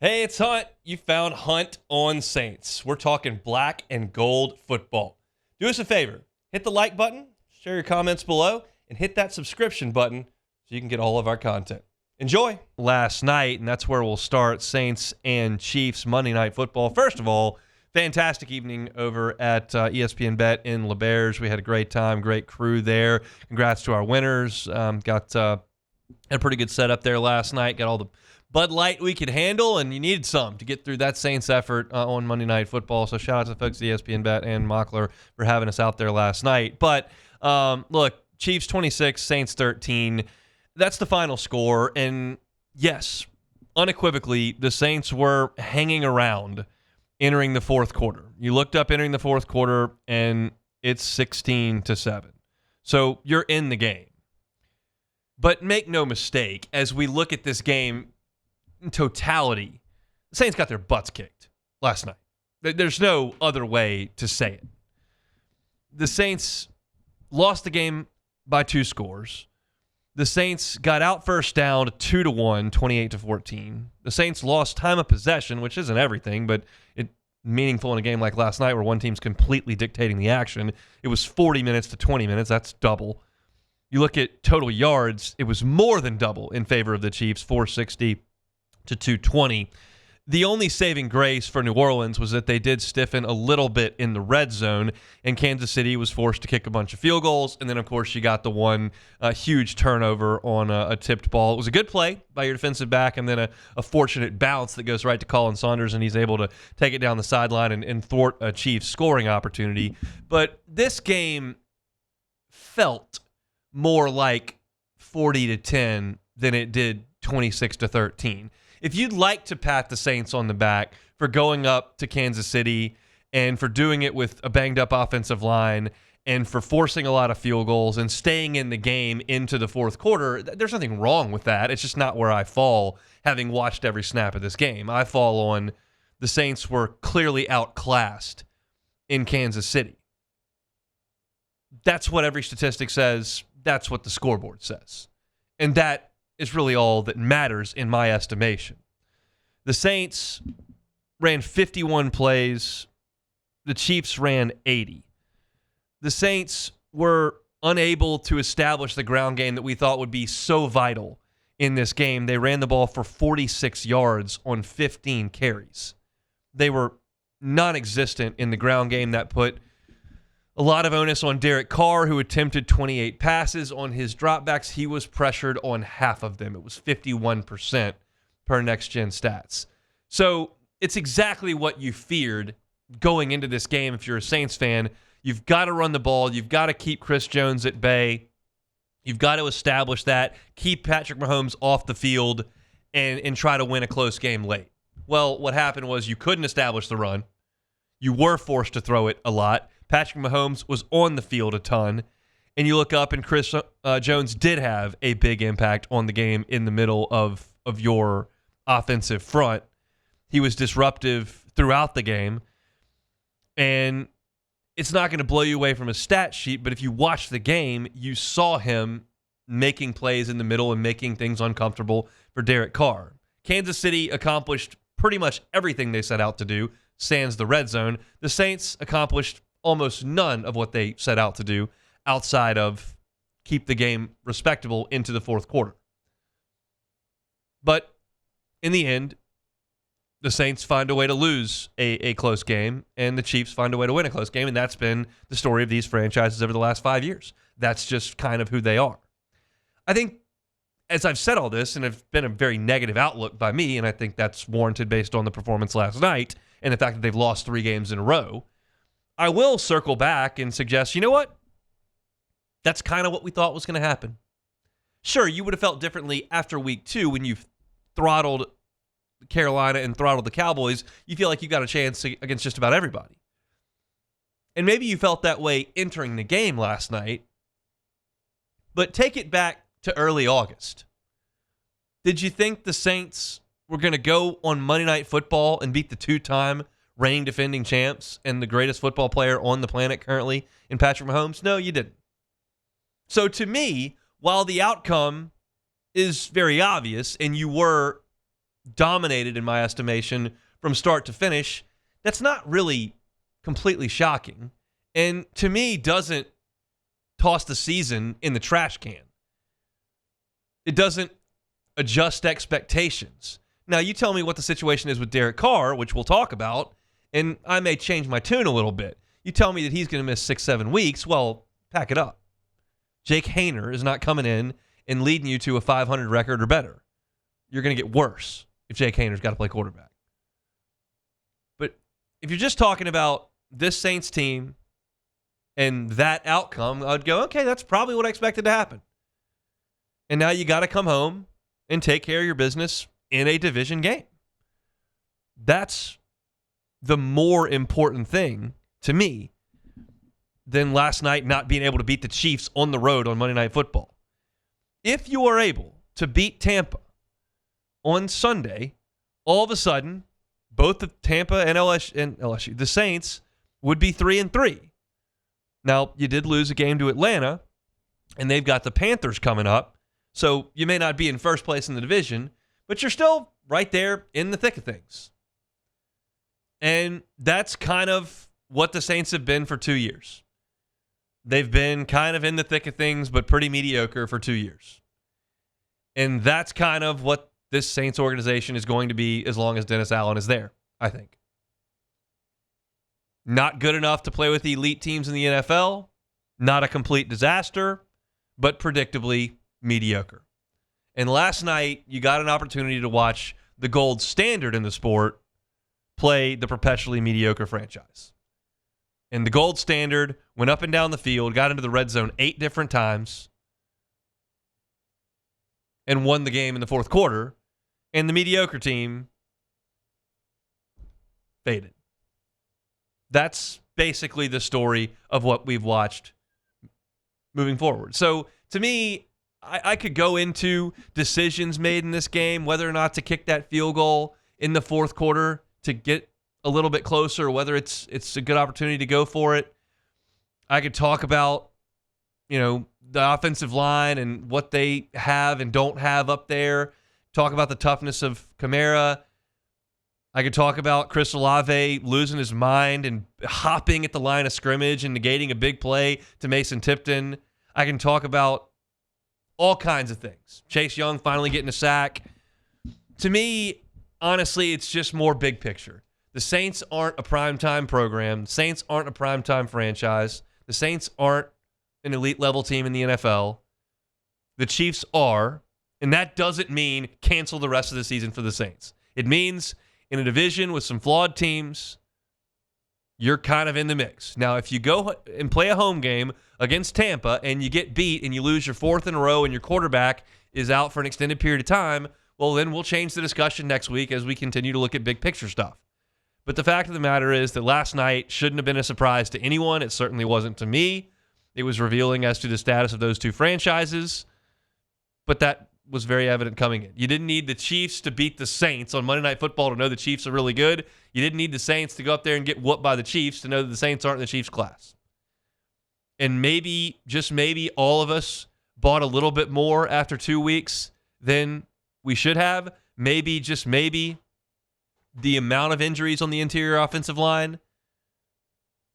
Hey, it's Hunt. You found Hunt on Saints. We're talking black and gold football. Do us a favor. Hit the like button, share your comments below, and hit that subscription button so you can get all of our content. Enjoy. Last night, and that's where we'll start, Saints and Chiefs Monday Night Football. First of all, fantastic evening over at ESPN Bet in LeBears. We had a great time, great crew there. Congrats to our winners. Got a pretty good setup there last night. Got all the Bud Light we could handle, and you needed some to get through that Saints effort on Monday Night Football. So shout out to the folks at ESPN Bet and Mockler for having us out there last night. But look, Chiefs 26, Saints 13. That's the final score. And yes, unequivocally, the Saints were hanging around entering the fourth quarter. You looked up entering the fourth quarter, and it's 16-7. So you're in the game. But make no mistake, as we look at this game in totality, the Saints got their butts kicked last night. There's no other way to say it. The Saints lost the game by 2 scores. The Saints got out first down 2-1, 28-14. The Saints lost time of possession, which isn't everything, but it meaningful in a game like last night where one team's completely dictating the action. It was 40 minutes to 20 minutes. That's double. You look at total yards, it was more than double in favor of the Chiefs, 460 to 220. The only saving grace for New Orleans was that they did stiffen a little bit in the red zone, and Kansas City was forced to kick a bunch of field goals. And then, of course, you got the one huge turnover on a tipped ball. It was a good play by your defensive back, and then a fortunate bounce that goes right to Colin Saunders, and he's able to take it down the sideline and thwart a Chiefs scoring opportunity. But this game felt more like 40-10 than it did 26-13. If you'd like to pat the Saints on the back for going up to Kansas City and for doing it with a banged-up offensive line and for forcing a lot of field goals and staying in the game into the fourth quarter, there's nothing wrong with that. It's just not where I fall, having watched every snap of this game. I fall on the Saints were clearly outclassed in Kansas City. That's what every statistic says. That's what the scoreboard says. And that is really all that matters in my estimation. The Saints ran 51 plays. The Chiefs ran 80. The Saints were unable to establish the ground game that we thought would be so vital in this game. They ran the ball for 46 yards on 15 carries. They were non-existent in the ground game. That put a lot of onus on Derek Carr, who attempted 28 passes. On his dropbacks, he was pressured on half of them. It was 51% per next-gen stats. So it's exactly what you feared going into this game if you're a Saints fan. You've got to run the ball. You've got to keep Chris Jones at bay. You've got to establish that, keep Patrick Mahomes off the field, and try to win a close game late. Well, what happened was you couldn't establish the run. You were forced to throw it a lot. Patrick Mahomes was on the field a ton, and you look up and Chris Jones did have a big impact on the game in the middle of your offensive front. He was disruptive throughout the game, and it's not going to blow you away from a stat sheet, but if you watch the game, you saw him making plays in the middle and making things uncomfortable for Derek Carr. Kansas City accomplished pretty much everything they set out to do, sans the red zone. The Saints accomplished almost none of what they set out to do outside of keep the game respectable into the fourth quarter. But in the end, the Saints find a way to lose a close game, and the Chiefs find a way to win a close game, and that's been the story of these franchises over the last 5 years. That's just kind of who they are. I think, as I've said all this, and it's been a very negative outlook by me, and I think that's warranted based on the performance last night and the fact that they've lost 3 games in a row, I will circle back and suggest, you know what? That's kind of what we thought was going to happen. Sure, you would have felt differently after week 2 when you've throttled Carolina and throttled the Cowboys. You feel like you got a chance against just about everybody. And maybe you felt that way entering the game last night, but take it back to early August. Did you think the Saints were going to go on Monday Night Football and beat the 2-time reigning defending champs and the greatest football player on the planet currently in Patrick Mahomes? No, you didn't. So to me, while the outcome is very obvious and you were dominated, in my estimation, from start to finish, that's not really completely shocking. And to me, doesn't toss the season in the trash can. It doesn't adjust expectations. Now, you tell me what the situation is with Derek Carr, which we'll talk about, and I may change my tune a little bit. You tell me that he's going to miss 6-7 weeks, well, pack it up. Jake Haener is not coming in and leading you to a 500 record or better. You're going to get worse if Jake Haener's got to play quarterback. But if you're just talking about this Saints team and that outcome, I'd go, okay, that's probably what I expected to happen. And now you got to come home and take care of your business in a division game. That's the more important thing to me than last night not being able to beat the Chiefs on the road on Monday Night Football. If you are able to beat Tampa on Sunday, all of a sudden, both the Tampa and LSU, the Saints, would be 3-3. Now, you did lose a game to Atlanta, and they've got the Panthers coming up, so you may not be in first place in the division, but you're still right there in the thick of things. And that's kind of what the Saints have been for 2 years. They've been kind of in the thick of things, but pretty mediocre for 2 years. And that's kind of what this Saints organization is going to be as long as Dennis Allen is there, I think. Not good enough to play with the elite teams in the NFL. Not a complete disaster, but predictably mediocre. And last night, you got an opportunity to watch the gold standard in the sport play the perpetually mediocre franchise. And the gold standard went up and down the field, got into the red zone 8 different times, and won the game in the fourth quarter. And the mediocre team faded. That's basically the story of what we've watched moving forward. So, to me, I could go into decisions made in this game, whether or not to kick that field goal in the fourth quarter to get a little bit closer, whether it's a good opportunity to go for it. I could talk about, the offensive line and what they have and don't have up there. Talk about the toughness of Kamara. I could talk about Chris Olave losing his mind and hopping at the line of scrimmage and negating a big play to Mason Tipton. I can talk about all kinds of things. Chase Young finally getting a sack. To me, honestly, it's just more big picture. The Saints aren't a primetime program. The Saints aren't a primetime franchise. The Saints aren't an elite level team in the NFL. The Chiefs are, and that doesn't mean cancel the rest of the season for the Saints. It means in a division with some flawed teams, you're kind of in the mix. Now, if you go and play a home game against Tampa and you get beat and you lose your fourth in a row and your quarterback is out for an extended period of time, well, then we'll change the discussion next week as we continue to look at big picture stuff. But the fact of the matter is that last night shouldn't have been a surprise to anyone. It certainly wasn't to me. It was revealing as to the status of those two franchises, but that was very evident coming in. You didn't need the Chiefs to beat the Saints on Monday Night Football to know the Chiefs are really good. You didn't need the Saints to go up there and get whooped by the Chiefs to know that the Saints aren't in the Chiefs class. And maybe, just maybe, all of us bought a little bit more after 2 weeks than we should have. Maybe, just maybe, the amount of injuries on the interior offensive line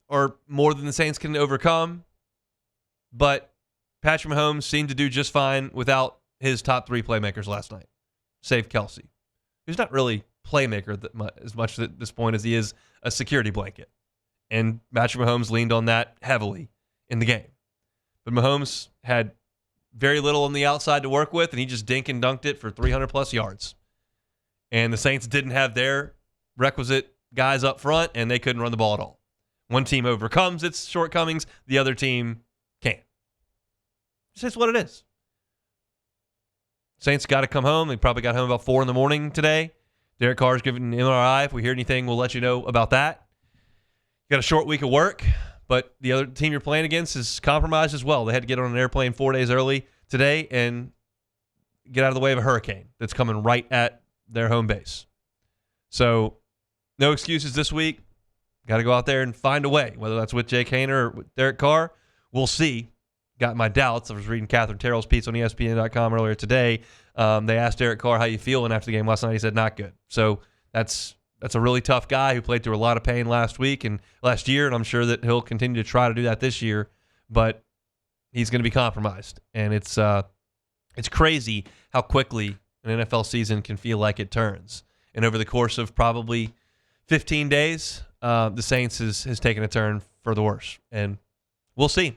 are more than the Saints can overcome. But Patrick Mahomes seemed to do just fine without his top 3 playmakers last night, save Kelsey, who's not really playmaker as much at this point as he is a security blanket. And Patrick Mahomes leaned on that heavily in the game. But Mahomes had very little on the outside to work with, and he just dink and dunked it for 300-plus yards. And the Saints didn't have their requisite guys up front, and they couldn't run the ball at all. One team overcomes its shortcomings, the other team can't. It's just what it is. Saints got to come home. They probably got home about 4 in the morning today. Derek Carr's giving an MRI. If we hear anything, we'll let you know about that. You got a short week of work, but the other team you're playing against is compromised as well. They had to get on an airplane 4 days early today and get out of the way of a hurricane that's coming right at their home base. So no excuses this week. Got to go out there and find a way, whether that's with Jake Haener or with Derek Carr. We'll see. got my doubts. I was reading Catherine Terrell's piece on ESPN.com earlier today. They asked Derek Carr, how you feeling after the game last night? He said, not good. So that's a really tough guy who played through a lot of pain last year, and I'm sure that he'll continue to try to do that this year, but he's going to be compromised. And it's crazy how quickly an NFL season can feel like it turns. And over the course of probably 15 days, the Saints has taken a turn for the worse. And we'll see.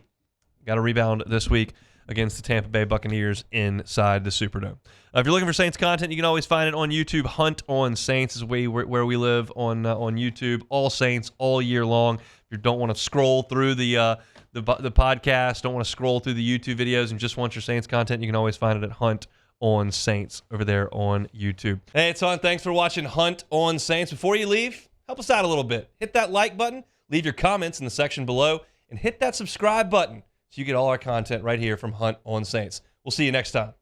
Got a rebound this week against the Tampa Bay Buccaneers inside the Superdome. If you're looking for Saints content, you can always find it on YouTube. Hunt on Saints is where we live on YouTube. All Saints all year long. If you don't want to scroll through the podcast, don't want to scroll through the YouTube videos, and just want your Saints content, you can always find it at Hunt on Saints over there on YouTube. Hey, it's Hunt. Thanks for watching Hunt on Saints. Before you leave, help us out a little bit. Hit that like button, leave your comments in the section below, and hit that subscribe button so you get all our content right here from Hunt on Saints. We'll see you next time.